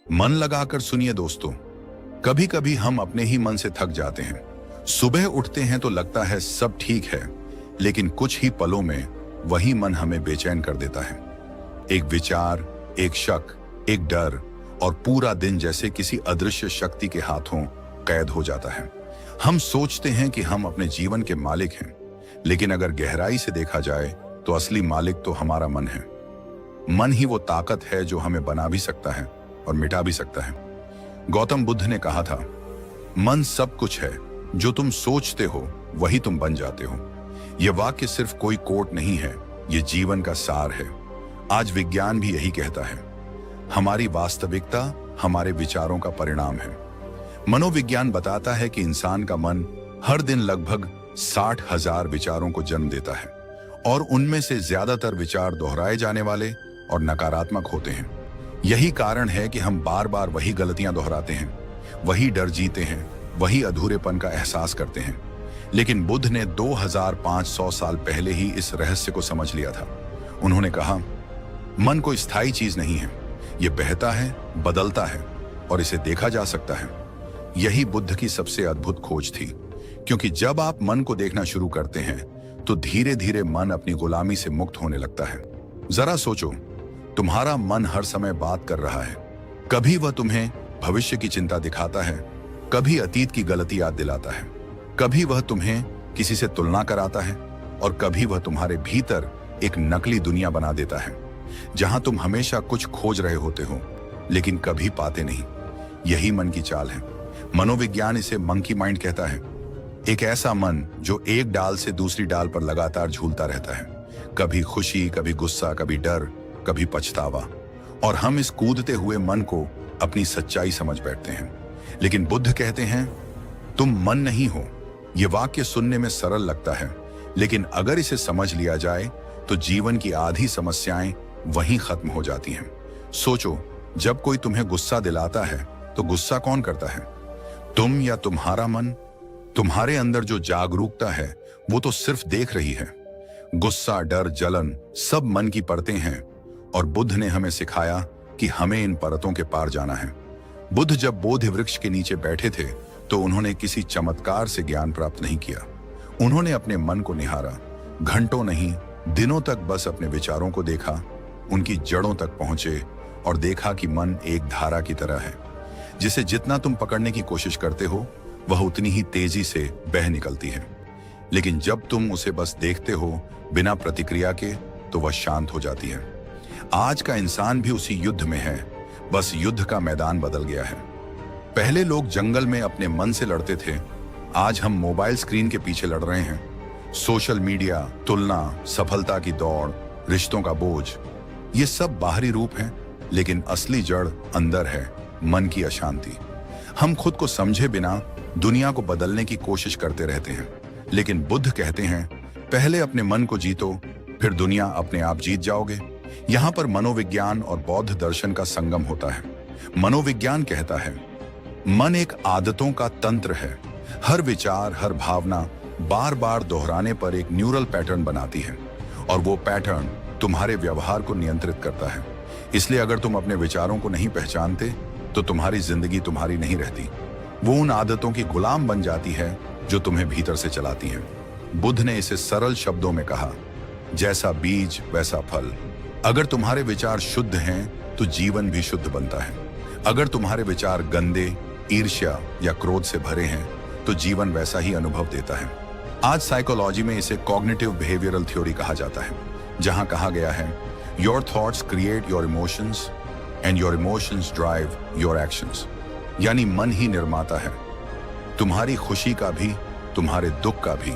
मन लगाकर सुनिए दोस्तों। कभी कभी हम अपने ही मन से थक जाते हैं। सुबह उठते हैं तो लगता है सब ठीक है, लेकिन कुछ ही पलों में वही मन हमें बेचैन कर देता है। एक विचार, एक शक, एक डर, और पूरा दिन जैसे किसी अदृश्य शक्ति के हाथों कैद हो जाता है। हम सोचते हैं कि हम अपने जीवन के मालिक हैं, लेकिन अगर गहराई से देखा जाए तो असली मालिक तो हमारा मन है। मन ही वो ताकत है जो हमें बना भी सकता है और मिटा भी सकता है। गौतम बुद्ध ने कहा था, मन सब कुछ है, जो तुम सोचते हो वही तुम बन जाते हो। यह वाक्य सिर्फ कोई कोट नहीं है, ये जीवन का सार है। आज विज्ञान भी यही कहता है, हमारी वास्तविकता हमारे विचारों का परिणाम है। मनोविज्ञान बताता है कि इंसान का मन हर दिन लगभग 60,000 विचारों को जन्म देता है, और उनमें से ज्यादातर विचार दोहराए जाने वाले और नकारात्मक होते हैं। यही कारण है कि हम बार बार वही गलतियां दोहराते हैं, वही डर जीते हैं, वही अधूरेपन का एहसास करते हैं। लेकिन बुद्ध ने 2500 साल पहले ही इस रहस्य को समझ लिया था। उन्होंने कहा, मन कोई स्थायी चीज नहीं है, ये बहता है, बदलता है, और इसे देखा जा सकता है। यही बुद्ध की सबसे अद्भुत खोज थी, क्योंकि जब आप मन को देखना शुरू करते हैं तो धीरे धीरे मन अपनी गुलामी से मुक्त होने लगता है। जरा सोचो, तुम्हारा मन हर समय बात कर रहा है। कभी वह तुम्हें भविष्य की चिंता दिखाता है, कभी अतीत की गलती याद दिलाता है, कभी वह तुम्हें किसी से तुलना कराता है, और कभी वह तुम्हारे भीतर एक नकली दुनिया बना देता है, जहां तुम हमेशा कुछ खोज रहे होते हो लेकिन कभी पाते नहीं। यही मन की चाल है। मनोविज्ञान इसे मंकी माइंड कहता है। एक ऐसा मन जो एक डाल से दूसरी डाल पर लगातार झूलता रहता है, कभी खुशी, कभी गुस्सा, कभी डर, कभी पछतावा, और हम इस कूदते हुए मन को अपनी सच्चाई समझ बैठते हैं। लेकिन बुद्ध कहते हैं, तुम मन नहीं हो। यह वाक्य सुनने में सरल लगता है, लेकिन अगर इसे समझ लिया जाए तो जीवन की आधी समस्याएं वहीं खत्म हो जाती हैं। सोचो, जब कोई तुम्हें गुस्सा दिलाता है तो गुस्सा कौन करता है? तुम या तुम्हारा मन? तुम्हारे अंदर जो जागरूकता है वो तो सिर्फ देख रही है। गुस्सा, डर, जलन सब मन की परतें हैं, और बुद्ध ने हमें सिखाया कि हमें इन परतों के पार जाना है। बुद्ध जब बोधि वृक्ष के नीचे बैठे थे तो उन्होंने किसी चमत्कार से ज्ञान प्राप्त नहीं किया। उन्होंने अपने मन को निहारा, घंटों नहीं दिनों तक बस अपने विचारों को देखा, उनकी जड़ों तक पहुंचे और देखा कि मन एक धारा की तरह है, जिसे जितना तुम पकड़ने की कोशिश करते हो वह उतनी ही तेजी से बह निकलती है। लेकिन जब तुम उसे बस देखते हो बिना प्रतिक्रिया के, तो वह शांत हो जाती है। आज का इंसान भी उसी युद्ध में है, बस युद्ध का मैदान बदल गया है। पहले लोग जंगल में अपने मन से लड़ते थे, आज हम मोबाइल स्क्रीन के पीछे लड़ रहे हैं। सोशल मीडिया, तुलना, सफलता की दौड़, रिश्तों का बोझ, ये सब बाहरी रूप हैं, लेकिन असली जड़ अंदर है, मन की अशांति। हम खुद को समझे बिना दुनिया को बदलने की कोशिश करते रहते हैं, लेकिन बुद्ध कहते हैं, पहले अपने मन को जीतो, फिर दुनिया अपने आप जीत जाओगे। यहाँ पर मनोविज्ञान और बौद्ध दर्शन का संगम होता है। मनोविज्ञान कहता है, मन एक आदतों का तंत्र है। हर विचार, हर भावना बार बार दोहराने पर एक न्यूरल पैटर्न बनाती है, और वो पैटर्न तुम्हारे व्यवहार को नियंत्रित करता है। इसलिए अगर तुम अपने विचारों को नहीं पहचानते तो तुम्हारी जिंदगी तुम्हारी नहीं रहती, वो उन आदतों की गुलाम बन जाती है जो तुम्हें भीतर से चलाती हैं। बुद्ध ने इसे सरल शब्दों में कहा, जैसा बीज वैसा फल। अगर तुम्हारे विचार शुद्ध हैं तो जीवन भी शुद्ध बनता है। अगर तुम्हारे विचार गंदे, ईर्ष्या या क्रोध से भरे हैं तो जीवन वैसा ही अनुभव देता है। आज साइकोलॉजी में इसे कॉग्निटिव बिहेवियरल थ्योरी कहा जाता है, जहां कहा गया है, your thoughts create your emotions and your emotions drive your actions. यानी मन ही निर्माता है, तुम्हारी खुशी का भी, तुम्हारे दुख का भी।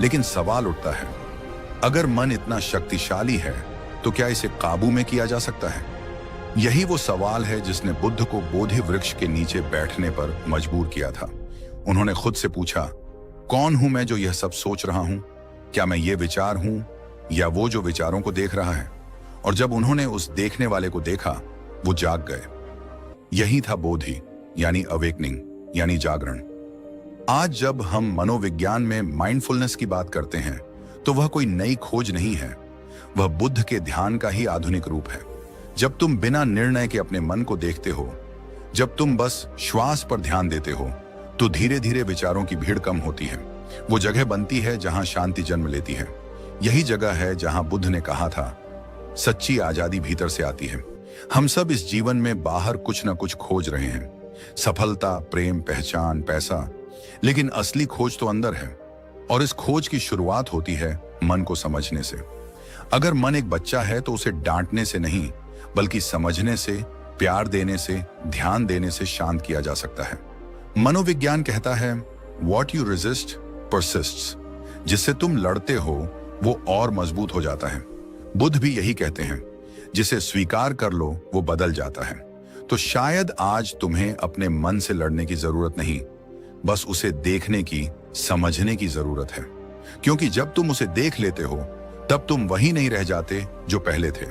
लेकिन सवाल उठता है, अगर मन इतना शक्तिशाली है तो क्या इसे काबू में किया जा सकता है? यही वो सवाल है जिसने बुद्ध को बोधि वृक्ष के नीचे बैठने पर मजबूर किया था। उन्होंने खुद से पूछा, कौन हूं मैं जो यह सब सोच रहा हूं? क्या मैं ये विचार हूं या वो जो विचारों को देख रहा है? और जब उन्होंने उस देखने वाले को देखा, वो जाग गए। यही था बोधि, यानी अवेकनिंग, यानी जागरण। आज जब हम मनोविज्ञान में माइंडफुलनेस की बात करते हैं तो वह कोई नई खोज नहीं है, वह बुद्ध के ध्यान का ही आधुनिक रूप है। जब तुम बिना निर्णय के अपने मन को देखते हो जब तुम बस श्वास पर ध्यान देते हो तो धीरे धीरे विचारों की भीड़ कम होती है। वो जगह बनती है जहां शांति जन्म लेती है। यही जगह है जहां बुद्ध ने कहा था, सच्ची आजादी भीतर से आती है। हम सब इस जीवन में बाहर कुछ ना कुछ खोज रहे हैं, सफलता, प्रेम, पहचान, पैसा, लेकिन असली खोज तो अंदर है। और इस खोज की शुरुआत होती है मन को समझने से। अगर मन एक बच्चा है तो उसे डांटने से नहीं, बल्कि समझने से, प्यार देने से, ध्यान देने से शांत किया जा सकता है। मनोविज्ञान कहता है, वॉट यू रेजिस्ट परसिस्ट्स। जिससे तुम लड़ते हो वो और मजबूत हो जाता है। बुद्ध भी यही कहते हैं, जिसे स्वीकार कर लो वो बदल जाता है। तो शायद आज तुम्हें अपने मन से लड़ने की जरूरत नहीं, बस उसे देखने की, समझने की जरूरत है। क्योंकि जब तुम उसे देख लेते हो तब तुम वही नहीं रह जाते जो पहले थे।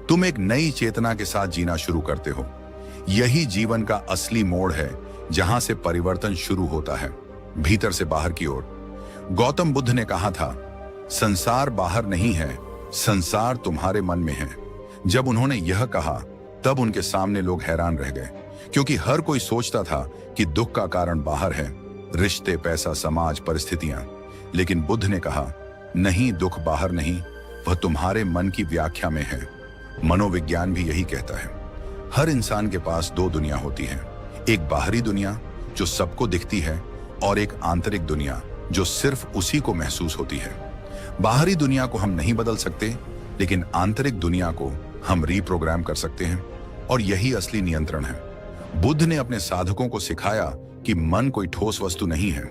तुम एक नई चेतना के साथ जीना शुरू करते हो। यही जीवन का असली मोड़ है, जहां से परिवर्तन शुरू होता है, भीतर से बाहर की ओर। गौतम बुद्ध ने कहा था, संसार बाहर नहीं है, संसार तुम्हारे मन में है। जब उन्होंने यह कहा तब उनके सामने लोग हैरान रह गए, क्योंकि हर कोई सोचता था कि दुख का कारण बाहर है, रिश्ते, पैसा, समाज, परिस्थितियां। लेकिन बुद्ध ने कहा, नहीं, दुख बाहर नहीं, वह तुम्हारे मन की व्याख्या में है। मनोविज्ञान भी यही कहता है। हर इंसान के पास दो दुनिया होती है, एक बाहरी दुनिया जो सबको दिखती है और एक आंतरिक दुनिया जो सिर्फ उसी को महसूस होती है। बाहरी दुनिया को हम नहीं बदल सकते, लेकिन आंतरिक दुनिया को हम रीप्रोग्राम कर सकते हैं, और यही असली नियंत्रण है। बुद्ध ने अपने साधकों को सिखाया कि मन कोई ठोस वस्तु नहीं है,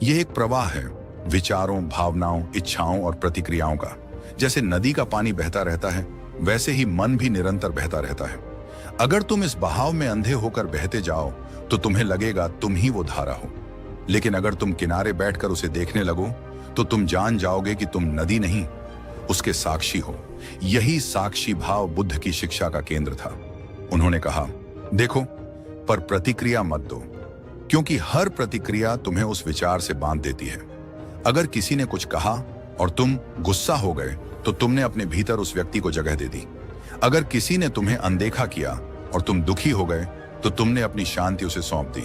यह एक प्रवाह है, विचारों, भावनाओं, इच्छाओं और प्रतिक्रियाओं का। जैसे नदी का पानी बहता रहता है, वैसे ही मन भी निरंतर बहता रहता है। अगर तुम इस बहाव में अंधे होकर बहते जाओ तो तुम्हें लगेगा तुम ही वो धारा हो, लेकिन अगर तुम किनारे बैठकर उसे देखने लगो तो तुम जान जाओगे कि तुम नदी नहीं, उसके साक्षी हो। यही साक्षी भाव बुद्ध की शिक्षा का केंद्र था। उन्होंने कहा, देखो, पर प्रतिक्रिया मत दो, क्योंकि हर प्रतिक्रिया तुम्हें उस विचार से बांध देती है। अगर किसी ने कुछ कहा और तुम गुस्सा हो गए तो तुमने अपने भीतर उस व्यक्ति को जगह दे दी। अगर किसी ने तुम्हें अनदेखा किया और तुम दुखी हो गए तो तुमने अपनी शांति उसे सौंप दी,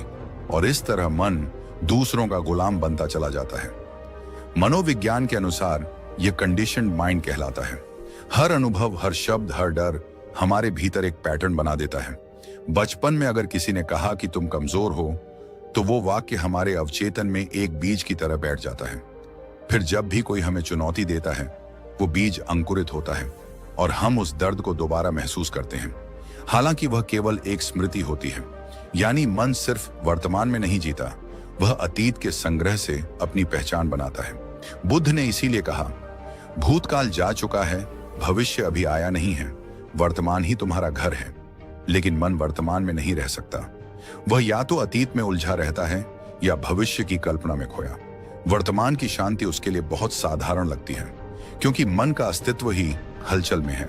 और इस तरह मन दूसरों का गुलाम बनता चला जाता है। मनोविज्ञान के अनुसार यह कंडीशन्ड माइंड कहलाता है। हर अनुभव, हर शब्द, हर डर हमारे भीतर एक पैटर्न बना देता है। बचपन में अगर किसी ने कहा कि तुम कमजोर हो, तो वो वाक्य हमारे अवचेतन में एक बीज की तरह बैठ जाता है। फिर जब भी कोई हमें चुनौती देता है, वो बीज अंकुरित होता है और हम उस दर्द को दोबारा महसूस करते हैं। हालांकि वह केवल एक स्मृति होती है, यानी मन सिर्फ वर्तमान में नहीं जीता, वह अतीत के संग्रह से अपनी पहचान बनाता है। बुद्ध ने इसीलिए कहा, भूतकाल जा चुका है, भविष्य अभी आया नहीं है, वर्तमान ही तुम्हारा घर है। लेकिन मन वर्तमान में नहीं रह सकता। वह या तो अतीत में उलझा रहता है या भविष्य की कल्पना में खोया। वर्तमान की शांति उसके लिए बहुत साधारण लगती है, क्योंकि मन का अस्तित्व ही हलचल में है।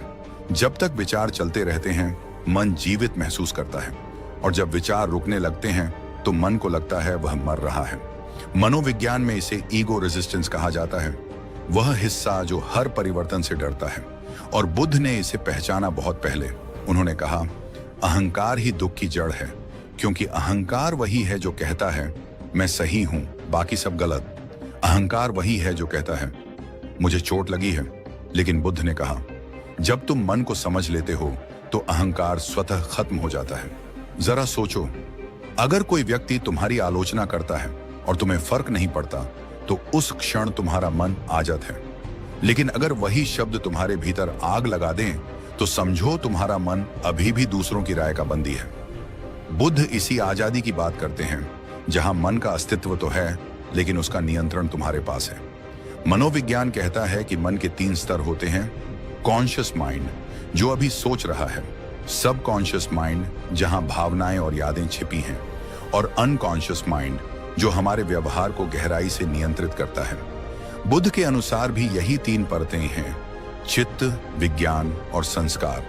जब तक विचार चलते रहते हैं, मन जीवित महसूस करता है, और जब विचार रुकने लगते हैं तो मन को लगता है वह मर रहा है। मनोविज्ञान में इसे ईगो रेजिस्टेंस कहा जाता है, वह हिस्सा जो हर परिवर्तन से डरता है। और बुद्ध ने इसे पहचाना बहुत पहले। उन्होंने कहा, अहंकार ही दुख की जड़ है, क्योंकि अहंकार वही है जो कहता है मैं सही हूं, बाकी सब गलत। अहंकार वही है जो कहता है मुझे चोट लगी है। लेकिन बुद्ध ने कहा, जब तुम मन को समझ लेते हो तो अहंकार स्वतः खत्म हो जाता है। जरा सोचो, अगर कोई व्यक्ति तुम्हारी आलोचना करता है और तुम्हें फर्क नहीं पड़ता, तो उस क्षण तुम्हारा मन आजत है। लेकिन अगर वही शब्द तुम्हारे भीतर आग लगा दें, तो समझो तुम्हारा मन अभी भी दूसरों की राय का बंदी है। बुद्ध इसी आजादी की बात करते हैं, जहां मन का अस्तित्व तो है, लेकिन उसका नियंत्रण तुम्हारे पास है। मनोविज्ञान कहता है कि मन के 3 स्तर होते हैं। कॉन्शियस माइंड, जो अभी सोच रहा है, सब कॉन्शियस माइंड, जहां भावनाएं और यादें छिपी हैं, और अनकॉन्शियस माइंड, जो हमारे व्यवहार को गहराई से नियंत्रित करता है। बुद्ध के अनुसार भी यही 3 परतें हैं, चित्त, विज्ञान और संस्कार।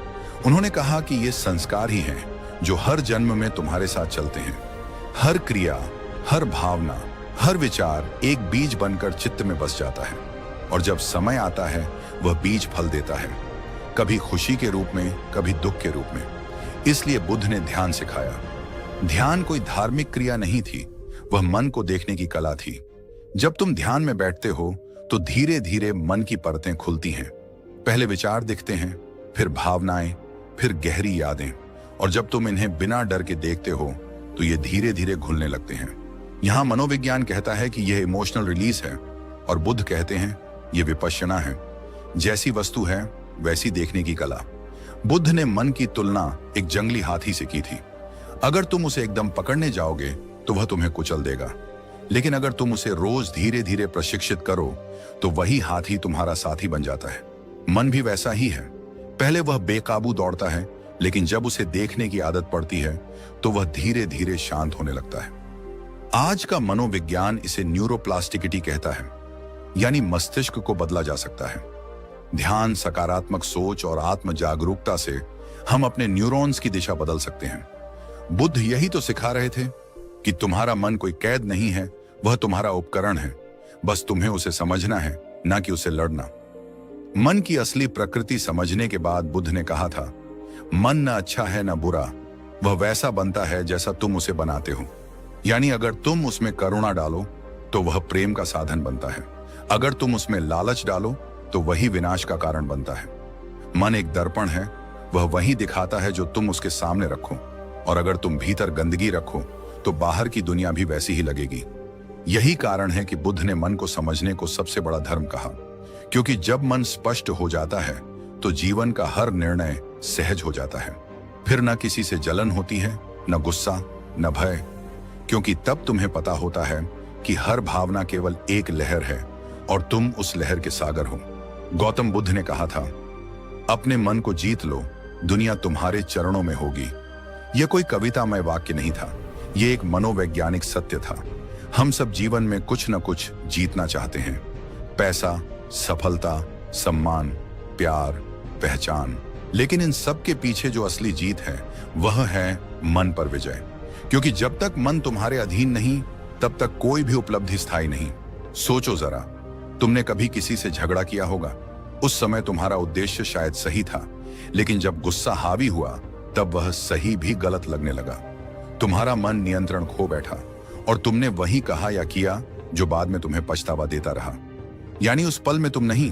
उन्होंने कहा कि ये संस्कार ही हैं जो हर जन्म में तुम्हारे साथ चलते हैं। हर क्रिया, हर भावना, हर विचार एक बीज बनकर चित्त में बस जाता है, और जब समय आता है वह बीज फल देता है, कभी खुशी के रूप में, कभी दुख के रूप में। इसलिए बुद्ध ने ध्यान सिखाया, ध्यान कोई धार्मिक क्रिया नहीं थी, वह मन को देखने की कला थी। जब तुम ध्यान में बैठते हो तो धीरे धीरे मन की परतें खुलती हैं। पहले विचार दिखते हैं, फिर भावनाएं, फिर गहरी यादें, और जब तुम इन्हें बिना डर के देखते हो तो ये धीरे धीरे घुलने लगते हैं। यहाँ मनोविज्ञान कहता है कि यह इमोशनल रिलीज है और बुद्ध कहते हैं ये विपश्यना है। जैसी वस्तु है वैसी देखने की कला। बुद्ध ने मन की तुलना एक जंगली हाथी से की थी। अगर तुम उसे एकदम पकड़ने जाओगे तो वह तुम्हें कुचल देगा, लेकिन अगर तुम उसे रोज धीरे धीरे प्रशिक्षित करो तो वही हाथी तुम्हारा साथी बन जाता है। मन भी वैसा ही है। पहले वह बेकाबू दौड़ता है, लेकिन जब उसे देखने की आदत पड़ती है तो वह धीरे धीरे शांत होने लगता है। आज का मनोविज्ञान इसे न्यूरोप्लास्टिसिटी कहता है, यानी मस्तिष्क को बदला जा सकता है। ध्यान, सकारात्मक सोच और आत्म जागरूकता से हम अपने न्यूरॉन्स की दिशा बदल सकते हैं। बुद्ध यही तो सिखा रहे थे कि तुम्हारा मन कोई कैद नहीं है, वह तुम्हारा उपकरण है। बस तुम्हें उसे समझना है, ना कि उसे लड़ना। मन की असली प्रकृति समझने के बाद बुद्ध ने कहा था, मन न अच्छा है न बुरा, वह वैसा बनता है जैसा तुम उसे बनाते हो। यानी अगर तुम उसमें करुणा डालो तो वह प्रेम का साधन बनता है, अगर तुम उसमें लालच डालो तो वही विनाश का कारण बनता है। मन एक दर्पण है, वह वही दिखाता है जो तुम उसके सामने रखो, और अगर तुम भीतर गंदगी रखो तो बाहर की दुनिया भी वैसी ही लगेगी। यही कारण है कि बुद्ध ने मन को समझने को सबसे बड़ा धर्म कहा, क्योंकि जब मन स्पष्ट हो जाता है तो जीवन का हर निर्णय सहज हो जाता है। फिर न किसी से जलन होती है, न गुस्सा, न भय, क्योंकि तब तुम्हें पता होता है कि हर भावना केवल एक लहर है और तुम उस लहर के सागर हो। गौतम बुद्ध ने कहा था, अपने मन को जीत लो, दुनिया तुम्हारे चरणों में होगी। यह कोई कवितामय वाक्य नहीं था, यह एक मनोवैज्ञानिक सत्य था। हम सब जीवन में कुछ न कुछ जीतना चाहते हैं, पैसा, सफलता, सम्मान, प्यार, पहचान, लेकिन इन सब के पीछे जो असली जीत है वह है मन पर विजय। क्योंकि जब तक मन तुम्हारे अधीन नहीं तब तक कोई भी उपलब्धि स्थायी नहीं। सोचो जरा, तुमने कभी किसी से झगड़ा किया होगा। उस समय तुम्हारा उद्देश्य शायद सही था, लेकिन जब गुस्सा हावी हुआ तब वह सही भी गलत लगने लगा। तुम्हारा मन नियंत्रण खो बैठा और तुमने वही कहा या किया जो बाद में तुम्हें पछतावा देता रहा। यानी उस पल में तुम नहीं,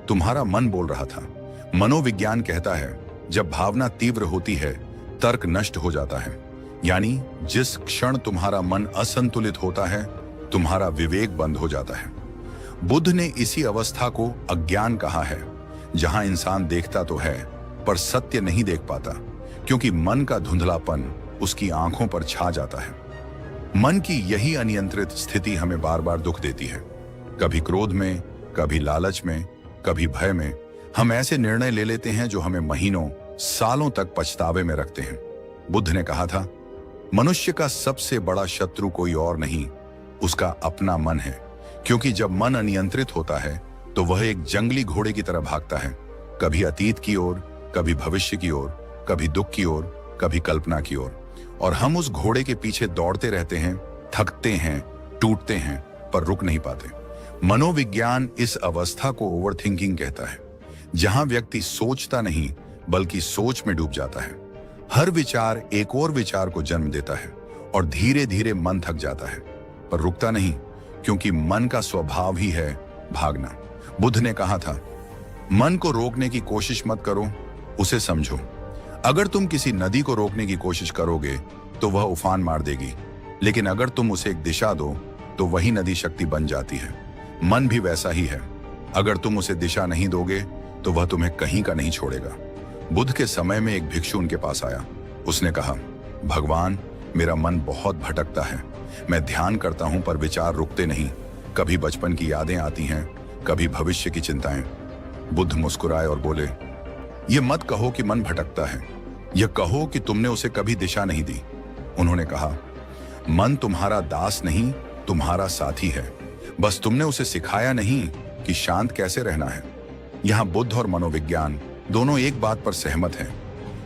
तुम्हारा मन बोल रहा था। मनोविज्ञान कहता है, जब भावना तीव्र होती है तर्क नष्ट हो जाता है। यानी जिस क्षण तुम्हारा मन असंतुलित होता है तुम्हारा विवेक बंद हो जाता है। बुद्ध ने इसी अवस्था को अज्ञान कहा है, जहां इंसान देखता तो है पर सत्य नहीं देख पाता, क्योंकि मन का धुंधलापन उसकी आंखों पर छा जाता है। मन की यही अनियंत्रित स्थिति हमें बार बार दुख देती है। कभी क्रोध में, कभी लालच में, कभी भय में हम ऐसे निर्णय ले लेते हैं जो हमें महीनों, सालों तक पछतावे में रखते हैं। बुद्ध ने कहा था, मनुष्य का सबसे बड़ा शत्रु कोई और नहीं, उसका अपना मन है। क्योंकि जब मन अनियंत्रित होता है तो वह एक जंगली घोड़े की तरह भागता है, कभी अतीत की ओर, कभी भविष्य की ओर, कभी दुख की ओर, कभी कल्पना की ओर, और हम उस घोड़े के पीछे दौड़ते रहते हैं, थकते हैं, टूटते हैं, पर रुक नहीं पाते। मनोविज्ञान इस अवस्था को ओवरथिंकिंग कहता है, जहां व्यक्ति सोचता नहीं बल्कि सोच में डूब जाता है। हर विचार एक और विचार को जन्म देता है और धीरे धीरे मन थक जाता है, पर रुकता नहीं, क्योंकि मन का स्वभाव ही है भागना। बुद्ध ने कहा था, मन को रोकने की कोशिश मत करो, उसे समझो। अगर तुम किसी नदी को रोकने की कोशिश करोगे तो वह उफान मार देगी, लेकिन अगर तुम उसे एक दिशा दो तो वही नदी शक्ति बन जाती है। मन भी वैसा ही है, अगर तुम उसे दिशा नहीं दोगे तो वह तुम्हें कहीं का नहीं छोड़ेगा। बुद्ध के समय में एक भिक्षु उनके पास आया। उसने कहा, भगवान, मेरा मन बहुत भटकता है, मैं ध्यान करता हूं पर विचार रुकते नहीं। कभी बचपन की यादें आती हैं, कभी भविष्य की चिंताएं। बुद्ध मुस्कुराए और बोले, ये मत कहो कि मन भटकता है, यह कहो कि तुमने उसे कभी दिशा नहीं दी। उन्होंने कहा, मन तुम्हारा दास नहीं, तुम्हारा साथी है, बस तुमने उसे सिखाया नहीं कि शांत कैसे रहना है। यहां बुद्ध और मनोविज्ञान दोनों एक बात पर सहमत हैं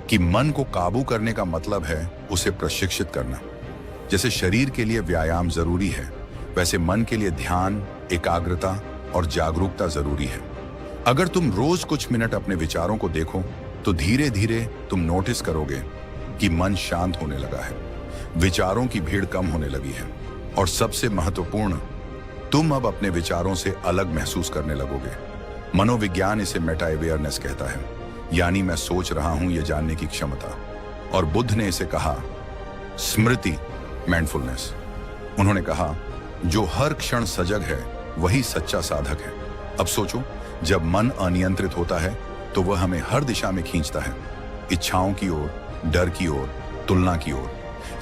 कि मन को काबू करने का मतलब है उसे प्रशिक्षित करना। जैसे शरीर के लिए व्यायाम जरूरी है, वैसे मन के लिए ध्यान, एकाग्रता और जागरूकता जरूरी है। अगर तुम रोज कुछ मिनट अपने विचारों को देखो तो धीरे धीरे तुम नोटिस करोगे कि मन शांत होने लगा है। विचारों की भीड़ कम होने लगी है और सबसे महत्वपूर्ण, तुम अब अपने विचारों से अलग महसूस करने लगोगे। मनोविज्ञान इसे मेटा अवेयरनेस कहता है, यानी मैं सोच रहा हूं यह जानने की क्षमता। और बुद्ध ने इसे कहा स्मृति, माइंडफुलनेस। उन्होंने कहा जो हर क्षण सजग है वही सच्चा साधक है। अब सोचो, जब मन अनियंत्रित होता है तो वह हमें हर दिशा में खींचता है, इच्छाओं की ओर, डर की ओर, तुलना की ओर।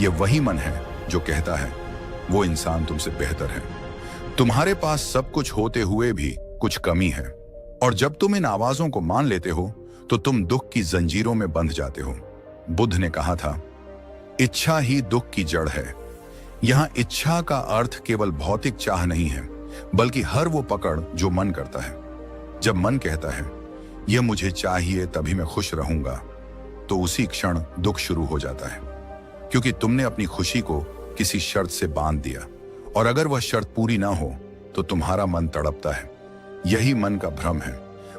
यह वही मन है जो कहता है वो इंसान तुमसे बेहतर है। तुम्हारे पास सब कुछ होते हुए भी कुछ कमी है, और जब तुम इन आवाजों को मान लेते हो तो तुम दुख की जंजीरों में बंध जाते हो। बुद्ध ने कहा था इच्छा ही दुख की जड़ है। यहां इच्छा का अर्थ केवल भौतिक चाह नहीं है, बल्कि हर वो पकड़ जो मन करता है। जब मन कहता है यह मुझे चाहिए तभी मैं खुश रहूंगा, तो उसी क्षण दुख शुरू हो जाता है, क्योंकि तुमने अपनी खुशी को किसी शर्त से बांध दिया, और अगर वह शर्त पूरी ना हो तो तुम्हारा मन तड़पता है। यही मन का भ्रम है।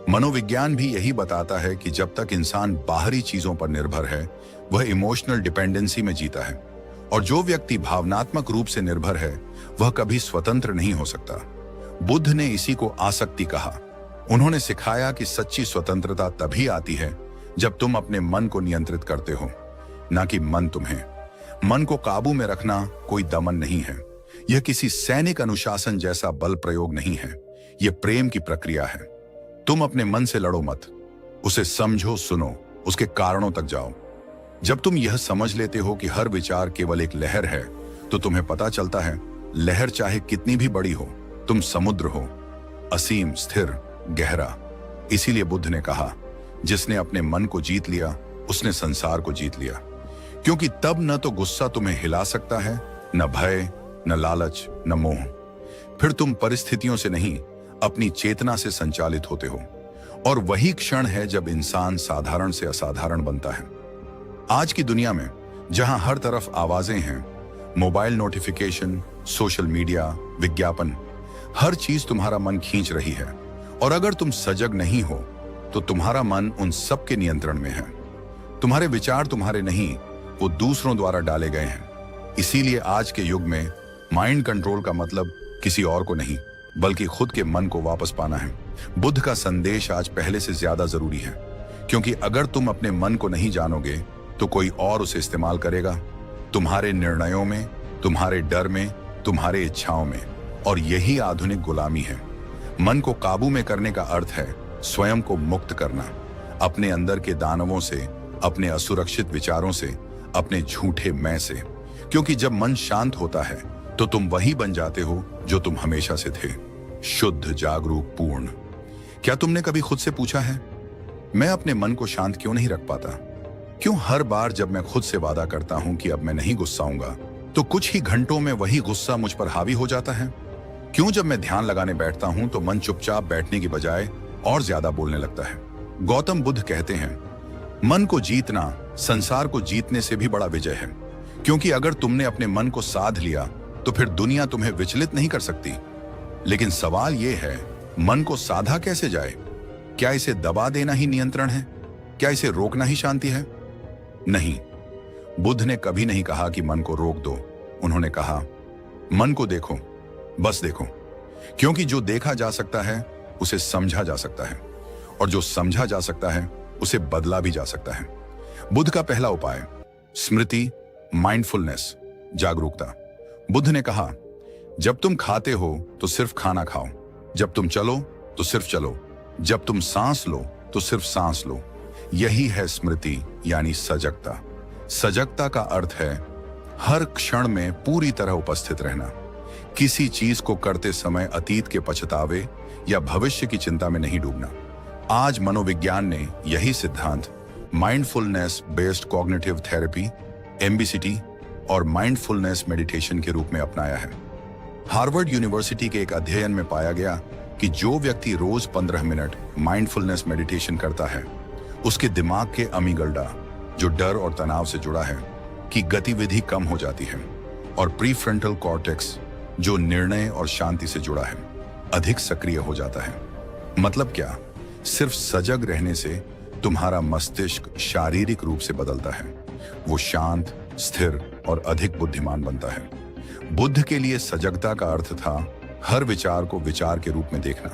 मनोविज्ञान भी यही बताता है कि जब तक इंसान बाहरी चीजों पर निर्भर है वह इमोशनल डिपेंडेंसी में जीता है, और जो व्यक्ति भावनात्मक रूप से निर्भर है वह कभी स्वतंत्र नहीं हो सकता। बुद्ध ने इसी को आसक्ति कहा। उन्होंने सिखाया कि सच्ची स्वतंत्रता तभी आती है जब तुम अपने मन को नियंत्रित करते हो, ना कि मन तुम्हें। मन को काबू में रखना कोई दमन नहीं है, यह किसी सैनिक अनुशासन जैसा बल प्रयोग नहीं है, यह प्रेम की प्रक्रिया है। तुम अपने मन से लड़ो मत, उसे समझो, सुनो, उसके कारणों तक जाओ। जब तुम यह समझ लेते हो कि हर विचार केवल एक लहर है, तो तुम्हें पता चलता है लहर चाहे कितनी भी बड़ी हो, तुम समुद्र हो, असीम, स्थिर, गहरा। इसीलिए बुद्ध ने कहा जिसने अपने मन को जीत लिया उसने संसार को जीत लिया, क्योंकि तब न तो गुस्सा तुम्हें हिला सकता है, न भय, न लालच, न मोह। फिर तुम परिस्थितियों से नहीं, अपनी चेतना से संचालित होते हो, और वही क्षण है जब इंसान साधारण से असाधारण बनता है। आज की दुनिया में जहां हर तरफ आवाजें हैं, मोबाइल नोटिफिकेशन, सोशल मीडिया, विज्ञापन, हर चीज तुम्हारा मन खींच रही है, और अगर तुम सजग नहीं हो तो तुम्हारा मन उन सब के नियंत्रण में है। तुम्हारे विचार तुम्हारे नहीं, वो दूसरों द्वारा डाले गए हैं। इसीलिए आज के युग में माइंड कंट्रोल का मतलब किसी और को नहीं, बल्कि खुद के मन को वापस पाना है। बुद्ध का संदेश आज पहले से ज्यादा जरूरी है, क्योंकि अगर तुम अपने मन को नहीं जानोगे तो कोई और उसे इस्तेमाल करेगा, तुम्हारे निर्णयों में, तुम्हारे डर में, तुम्हारे इच्छाओं में। और यही आधुनिक गुलामी है। मन को काबू में करने का अर्थ है स्वयं को मुक्त करना, अपने अंदर के दानवों से, अपने असुरक्षित विचारों से, अपने झूठे मैं से। क्योंकि जब मन शांत होता है तो तुम वही बन जाते हो जो तुम हमेशा से थे, शुद्ध, जागरूक, पूर्ण। क्या तुमने कभी खुद से पूछा है मैं अपने मन को शांत क्यों नहीं रख पाता? क्यों हर बार जब मैं खुद से वादा करता हूं कि अब मैं नहीं गुस्साऊंगा तो कुछ ही घंटों में वही गुस्सा मुझ पर हावी हो जाता है? क्यों जब मैं ध्यान लगाने बैठता हूं तो मन चुपचाप बैठने की बजाय और ज्यादा बोलने लगता है? गौतम बुद्ध कहते हैं मन को जीतना संसार को जीतने से भी बड़ा विजय है, क्योंकि अगर तुमने अपने मन को साध लिया तो फिर दुनिया तुम्हें विचलित नहीं कर सकती। लेकिन सवाल यह है, मन को साधा कैसे जाए? क्या इसे दबा देना ही नियंत्रण है? क्या इसे रोकना ही शांति है? नहीं, बुद्ध ने कभी नहीं कहा कि मन को रोक दो। उन्होंने कहा मन को देखो, बस देखो, क्योंकि जो देखा जा सकता है उसे समझा जा सकता है, और जो समझा जा सकता है उसे बदला भी जा सकता है। बुद्ध का पहला उपाय स्मृति, माइंडफुलनेस, जागरूकता। बुद्ध ने कहा जब तुम खाते हो तो सिर्फ खाना खाओ, जब तुम चलो तो सिर्फ चलो, जब तुम सांस लो तो सिर्फ सांस लो। यही है स्मृति, यानी सजगता। सजगता का अर्थ है हर क्षण में पूरी तरह उपस्थित रहना, किसी चीज को करते समय अतीत के पछतावे या भविष्य की चिंता में नहीं डूबना। आज मनोविज्ञान ने यही सिद्धांत mindfulness based cognitive therapy, MBCT और माइंडफुलनेस मेडिटेशन के रूप में अपनाया है। हार्वर्ड यूनिवर्सिटी के एक अध्ययन में पाया गया कि जो व्यक्ति रोज 15 मिनट माइंडफुलनेस मेडिटेशन करता है, उसके दिमाग के अमीगडाला, जो डर और तनाव से जुड़ा है, की गतिविधि कम हो जाती है, और प्रीफ्रंटल कॉर्टेक्स, जो निर्णय और शांति से जुड़ा है, अधिक सक्रिय हो जाता है। मतलब क्या? सिर्फ सजग रहने से तुम्हारा मस्तिष्क शारीरिक रूप से बदलता है। वो शांत, स्थिर और अधिक बुद्धिमान बनता है। बुद्ध के लिए सजगता का अर्थ था हर विचार को विचार के रूप में देखना,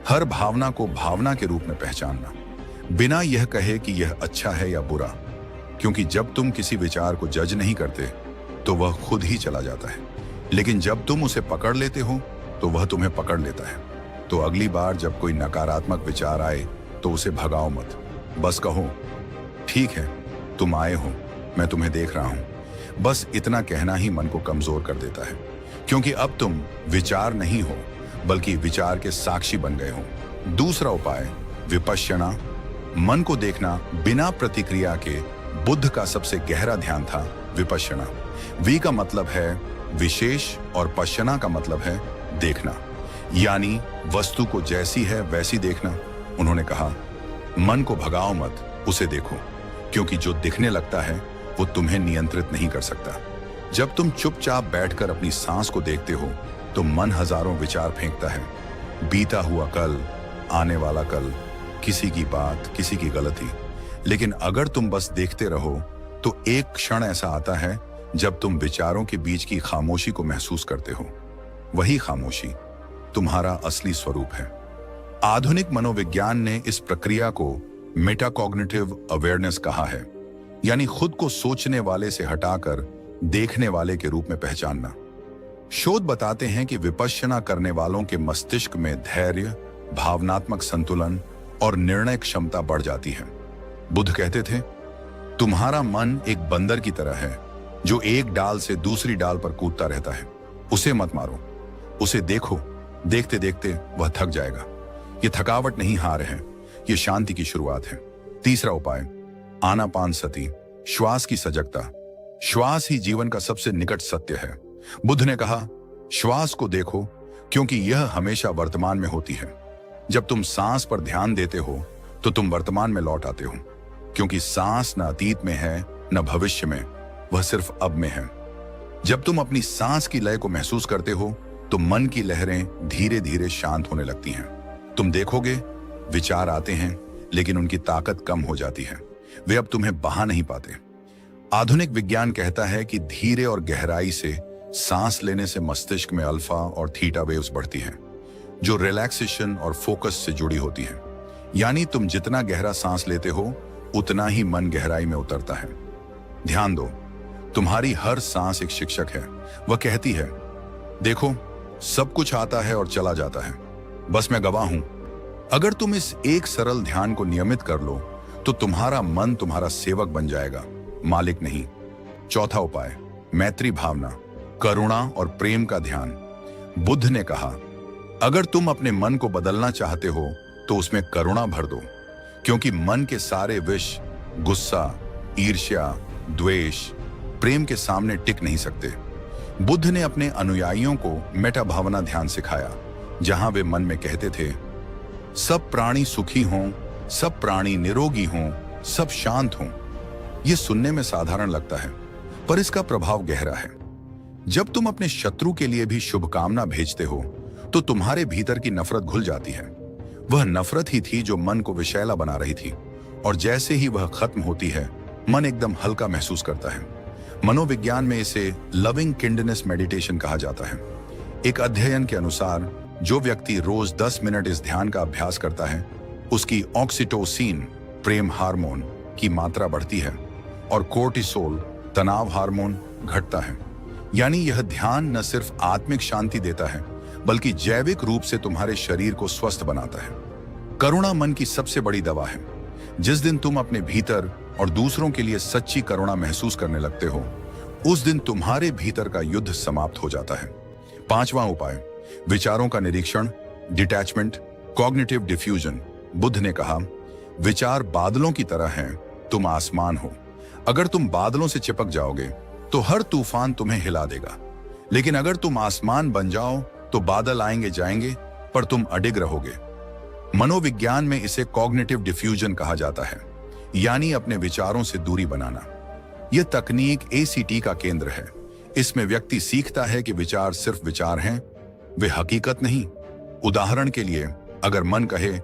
हर भावना को भावना के रूप में पहचानना, बिना यह कहे कि यह अच्छा है या बुरा। क्योंकि जब तुम किसी विचार को जज नहीं करते तो वह खुद ही चला जाता है, लेकिन जब तुम उसे पकड़ लेते हो तो वह तुम्हें पकड़ लेता है। तो अगली बार जब कोई नकारात्मक विचार आए तो उसे भगाओ मत, बस कहो ठीक है तुम आए हो, मैं तुम्हें देख रहा हूं। बस इतना कहना ही मन को कमजोर कर देता है, क्योंकि अब तुम विचार नहीं हो बल्कि विचार के साक्षी बन गए हो। दूसरा उपाय विपश्यना, मन को देखना बिना प्रतिक्रिया के बुद्ध का सबसे गहरा ध्यान था विपश्यना। वी का मतलब है विशेष और पश्यना का मतलब है देखना, यानी वस्तु को जैसी है वैसी देखना। उन्होंने कहा मन को भगाओ मत, उसे देखो, क्योंकि जो दिखने लगता है वो तुम्हें नियंत्रित नहीं कर सकता। जब तुम चुपचाप बैठकर अपनी सांस को देखते हो तो मन हजारों विचार फेंकता है, बीता हुआ कल, आने वाला कल, किसी की बात, किसी की गलती। लेकिन अगर तुम बस देखते रहो तो एक क्षण ऐसा आता है जब तुम विचारों के बीच की खामोशी को महसूस करते हो। वही खामोशी तुम्हारा असली स्वरूप है। आधुनिक मनोविज्ञान ने इस प्रक्रिया को मेटाकॉग्निटिव अवेयरनेस कहा है, यानी खुद को सोचने वाले से हटाकर देखने वाले के रूप में पहचानना। शोध बताते हैं कि विपश्यना करने वालों के मस्तिष्क में धैर्य, भावनात्मक संतुलन और निर्णय क्षमता बढ़ जाती है। बुद्ध कहते थे तुम्हारा मन एक बंदर की तरह है जो एक डाल से दूसरी डाल पर कूदता रहता है। उसे मत मारो, उसे देखो, देखते देखते वह थक जाएगा। यह थकावट नहीं हार है, यह शांति की शुरुआत है। तीसरा उपाय आनापानसति, श्वास की सजगता। श्वास ही जीवन का सबसे निकट सत्य है। बुद्ध ने कहा श्वास को देखो, क्योंकि यह हमेशा वर्तमान में होती है। जब तुम सांस पर ध्यान देते हो तो तुम वर्तमान में लौट आते हो, क्योंकि सांस न अतीत में है न भविष्य में, वह सिर्फ अब में है। जब तुम अपनी सांस की लय को महसूस करते हो तो मन की लहरें धीरे धीरे शांत होने लगती हैं। तुम देखोगे विचार आते हैं लेकिन उनकी ताकत कम हो जाती है, वे अब तुम्हें बहा नहीं पाते। आधुनिक विज्ञान कहता है कि धीरे और गहराई से सांस लेने से मस्तिष्क में अल्फा और थीटा वेव्स बढ़ती हैं, जो रिलैक्सेशन और फोकस से जुड़ी होती हैं। यानी तुम जितना गहरा सांस लेते हो उतना ही मन गहराई में उतरता है। ध्यान दो, तुम्हारी हर सांस एक शिक्षक है। वह कहती है देखो सब कुछ आता है और चला जाता है, बस मैं गवाह हूं। अगर तुम इस एक सरल ध्यान को नियमित कर लो तो तुम्हारा मन तुम्हारा सेवक बन जाएगा, मालिक नहीं। चौथा उपाय मैत्री भावना, करुणा और प्रेम का ध्यान। बुद्ध ने कहा अगर तुम अपने मन को बदलना चाहते हो तो उसमें करुणा भर दो, क्योंकि मन के सारे विष गुस्सा, ईर्ष्या, द्वेष, प्रेम के सामने टिक नहीं सकते। बुद्ध ने अपने अनुयायियों को मेटा भावना ध्यान सिखाया, जहां वे मन में कहते थे सब प्राणी सुखी हों, सब प्राणी निरोगी हों, सब शांत हों। यह सुनने में साधारण लगता है, पर इसका प्रभाव गहरा है। जब तुम अपने शत्रु के लिए भी शुभकामना भेजते हो तो तुम्हारे भीतर की नफरत घुल जाती है। वह नफरत ही थी जो मन को विषैला बना रही थी, और जैसे ही वह खत्म होती है मन एकदम हल्का महसूस करता है। मनोविज्ञान में इसे लविंग किंडनेस मेडिटेशन कहा जाता है। एक अध्ययन के अनुसार जो व्यक्ति रोज 10 मिनट इस ध्यान का अभ्यास करता है उसकी ऑक्सीटोसिन प्रेम हार्मोन की मात्रा बढ़ती है और कोर्टिसोल तनाव हार्मोन घटता है। यानी यह ध्यान न सिर्फ आत्मिक शांति देता है बल्कि जैविक रूप से तुम्हारे शरीर को स्वस्थ बनाता है। करुणा मन की सबसे बड़ी दवा है। जिस दिन तुम अपने भीतर और दूसरों के लिए सच्ची करुणा महसूस करने लगते हो उस दिन तुम्हारे भीतर का युद्ध समाप्त हो जाता है। पांचवा उपाय विचारों का निरीक्षण, डिटैचमेंट, कॉग्निटिव डिफ्यूजन। बुद्ध ने कहा विचार बादलों की तरह हैं, तुम आसमान हो। अगर तुम बादलों से चिपक जाओगे तो हर तूफान तुम्हें हिला देगा, लेकिन अगर तुम आसमान बन जाओ तो बादल आएंगे जाएंगे पर तुम अडिग रहोगे। मनोविज्ञान में इसे कॉग्निटिव डिफ्यूजन कहा जाता है, यानी अपने विचारों से दूरी बनाना। यह तकनीक ACT का केंद्र है। इसमें व्यक्ति सीखता है कि विचार सिर्फ विचार हैं, वे हकीकत नहीं। उदाहरण के लिए अगर मन कहे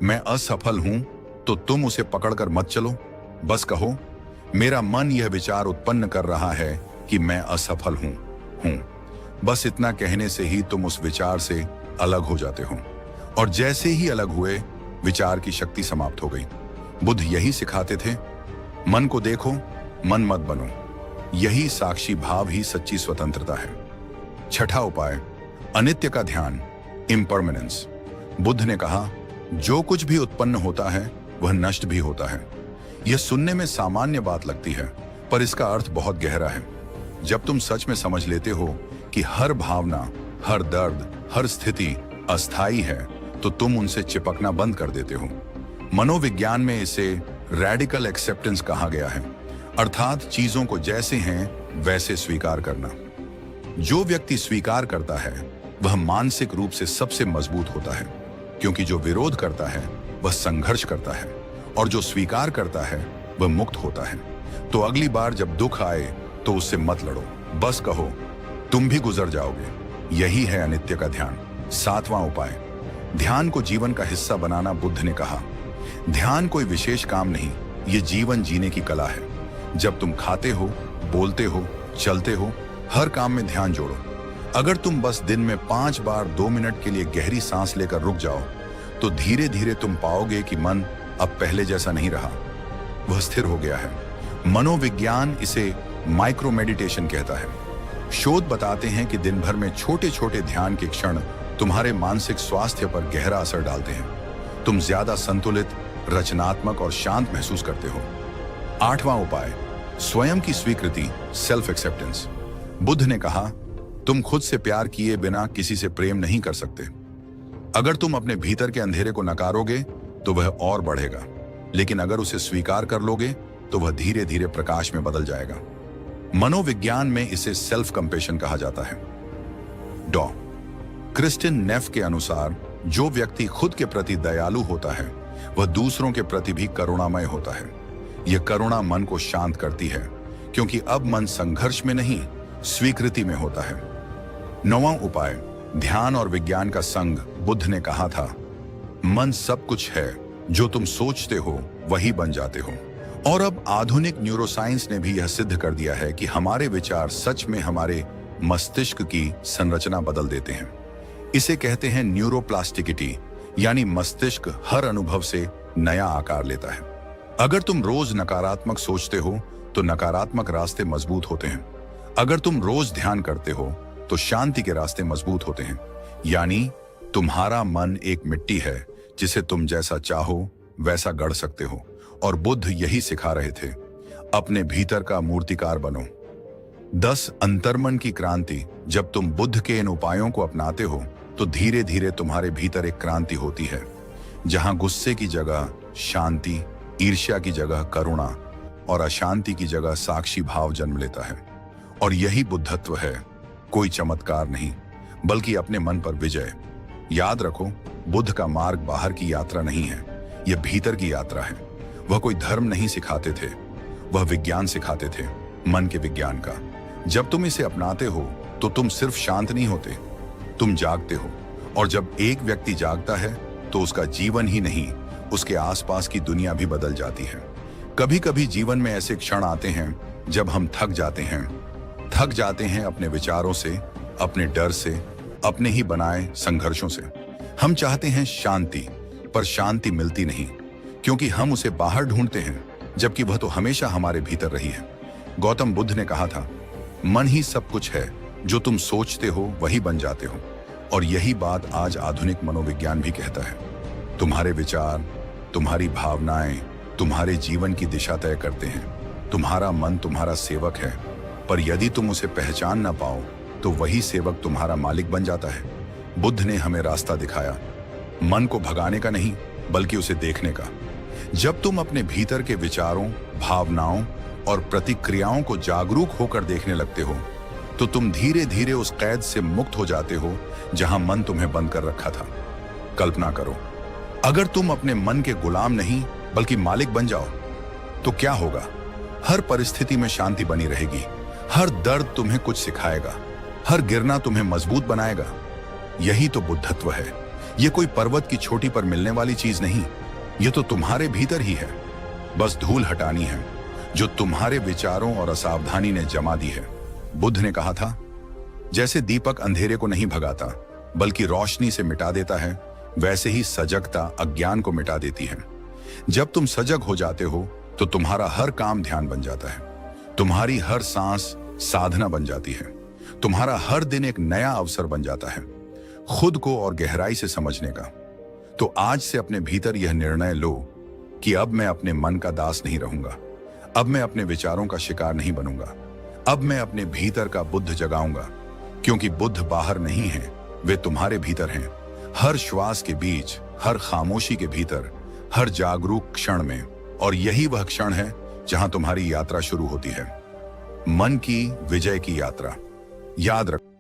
मैं असफल हूं तो तुम उसे पकड़कर मत चलो, बस कहो मेरा मन यह विचार उत्पन्न कर रहा है कि मैं असफल हूं। बस इतना कहने से ही तुम उस विचार से अलग हो जाते हो, और जैसे ही अलग हुए विचार की शक्ति समाप्त हो गई। बुद्ध यही सिखाते थे, मन को देखो, मन मत बनो। यही साक्षी भाव ही सच्ची स्वतंत्रता है। छठा उपाय, अनित्य का ध्यान, इम्परमानेंस। बुद्ध ने कहा, जो कुछ भी उत्पन्न होता है वह नष्ट भी होता है। यह सुनने में सामान्य बात लगती है, पर इसका अर्थ बहुत गहरा है। जब तुम सच में समझ लेते हो कि हर भावना, हर दर्द, हर स्थिति अस्थायी है, तो तुम उनसे चिपकना बंद कर देते हो। मनोविज्ञान में इसे रैडिकल एक्सेप्टेंस कहा गया है, अर्थात चीजों को जैसे हैं वैसे स्वीकार करना। जो व्यक्ति स्वीकार करता है वह मानसिक रूप से सबसे मजबूत होता है, क्योंकि जो विरोध करता है वह संघर्ष करता है, और जो स्वीकार करता है वह मुक्त होता है। तो अगली बार जब दुख आए तो उससे मत लड़ो, बस कहो तुम भी गुजर जाओगे। यही है अनित्य का ध्यान। सातवां उपाय, ध्यान को जीवन का हिस्सा बनाना। बुद्ध ने कहा, ध्यान कोई विशेष काम नहीं, ये जीवन जीने की कला है। जब तुम खाते हो, बोलते हो, चलते हो, हर काम में ध्यान जोड़ो। अगर तुम बस दिन में 5 बार 2 मिनट के लिए गहरी सांस लेकर रुक जाओ, तो धीरे धीरे तुम पाओगे कि मन अब पहले जैसा नहीं रहा, वह स्थिर हो गया है। मनोविज्ञान इसे माइक्रो मेडिटेशन कहता है। शोध बताते हैं कि दिन भर में छोटे छोटे ध्यान के क्षण तुम्हारे मानसिक स्वास्थ्य पर गहरा असर डालते हैं। तुम ज्यादा संतुलित, रचनात्मक और शांत महसूस करते हो। आठवां उपाय, स्वयं की स्वीकृति, सेल्फ एक्सेप्टेंस। बुद्ध ने कहा, तुम खुद से प्यार किए बिना किसी से प्रेम नहीं कर सकते। अगर तुम अपने भीतर के अंधेरे को नकारोगे तो वह और बढ़ेगा, लेकिन अगर उसे स्वीकार कर लोगे तो वह धीरे धीरे प्रकाश में बदल जाएगा। मनोविज्ञान में इसे सेल्फ कंपेशन कहा जाता है। डॉ क्रिस्टिन नेफ के अनुसार, जो व्यक्ति खुद के प्रति दयालु होता है वह दूसरों के प्रति भी करुणामय होता है। यह करुणा मन को शांत करती है, क्योंकि अब मन संघर्ष में नहीं, स्वीकृति में होता है। नौवां उपाय, ध्यान और विज्ञान का संग। बुद्ध ने कहा था, मन सब कुछ है, जो तुम सोचते हो वही बन जाते हो। और अब आधुनिक न्यूरोसाइंस ने भी यह सिद्ध कर दिया है कि हमारे विचार सच में हमारे मस्तिष्क की संरचना बदल देते हैं। इसे कहते हैं न्यूरोप्लास्टिसिटी, यानी मस्तिष्क हर अनुभव से नया आकार लेता है। अगर तुम रोज नकारात्मक सोचते हो तो नकारात्मक रास्ते मजबूत होते हैं। अगर तुम रोज ध्यान करते हो तो शांति के रास्ते मजबूत होते हैं। यानी तुम्हारा मन एक मिट्टी है जिसे तुम जैसा चाहो वैसा गढ़ सकते हो, और बुद्ध यही सिखा रहे थे, अपने भीतर का मूर्तिकार बनो। 10 अंतर्मन की क्रांति। जब तुम बुद्ध के इन उपायों को अपनाते हो तो धीरे धीरे तुम्हारे भीतर एक क्रांति होती है, जहां गुस्से की जगह शांति, ईर्ष्या की जगह करुणा और अशांति की जगह साक्षी भाव जन्म लेता है। और यही बुद्धत्व है, कोई चमत्कार नहीं, बल्कि अपने मन पर विजय। याद रखो, बुद्ध का मार्ग बाहर की यात्रा नहीं है, यह भीतर की यात्रा है। वह कोई धर्म नहीं सिखाते थे, वह विज्ञान सिखाते थे, मन के विज्ञान का। जब तुम इसे अपनाते हो तो तुम सिर्फ शांत नहीं होते, तुम जागते हो। और जब एक व्यक्ति जागता है तो उसका जीवन ही नहीं, उसके आसपास की दुनिया भी बदल जाती है। कभी कभी जीवन में ऐसे क्षण आते हैं जब हम थक जाते हैं अपने विचारों से, अपने डर से, अपने ही बनाए संघर्षों से। हम चाहते हैं शांति, पर शांति मिलती नहीं, क्योंकि हम उसे बाहर ढूंढते हैं, जबकि वह तो हमेशा हमारे भीतर रही है। गौतम बुद्ध ने कहा था, मन ही सब कुछ है, जो तुम सोचते हो वही बन जाते हो। और यही बात आज आधुनिक मनोविज्ञान भी कहता है। तुम्हारे विचार, तुम्हारी भावनाएं तुम्हारे जीवन की दिशा तय करते हैं। तुम्हारा मन तुम्हारा सेवक है, पर यदि तुम उसे पहचान ना पाओ तो वही सेवक तुम्हारा मालिक बन जाता है। बुद्ध ने हमें रास्ता दिखाया, मन को भगाने का नहीं, बल्कि उसे देखने का। जब तुम अपने भीतर के विचारों, भावनाओं और प्रतिक्रियाओं को जागरूक होकर देखने लगते हो तो तुम धीरे धीरे उस कैद से मुक्त हो जाते हो जहां मन तुम्हें बंद कर रखा था। कल्पना करो, अगर तुम अपने मन के गुलाम नहीं बल्कि मालिक बन जाओ तो क्या होगा? हर परिस्थिति में शांति बनी रहेगी, हर दर्द तुम्हें कुछ सिखाएगा, हर गिरना तुम्हें मजबूत बनाएगा। यही तो बुद्धत्व है। यह कोई पर्वत की चोटी पर मिलने वाली चीज नहीं, यह तो तुम्हारे भीतर ही है। बस धूल हटानी है। जो तुम्हारे विचारों और असावधानी ने जमा दी है। बुद्ध ने कहा था, जैसे दीपक अंधेरे को नहीं भगाता बल्कि रोशनी से मिटा देता है, वैसे ही सजगता अज्ञान को मिटा देती है। जब तुम सजग हो जाते हो तो तुम्हारा हर काम ध्यान बन जाता है, तुम्हारी हर सांस साधना बन जाती है, तुम्हारा हर दिन एक नया अवसर बन जाता है खुद को और गहराई से समझने का। तो आज से अपने भीतर यह निर्णय लो कि अब मैं अपने मन का दास नहीं रहूंगा, अब मैं अपने विचारों का शिकार नहीं बनूंगा, अब मैं अपने भीतर का बुद्ध जगाऊंगा, क्योंकि बुद्ध बाहर नहीं है, वे तुम्हारे भीतर हैं। हर श्वास के बीच, हर खामोशी के भीतर, हर जागरूक क्षण में। और यही वह क्षण है जहां तुम्हारी यात्रा शुरू होती है, मन की विजय की यात्रा। याद रखो।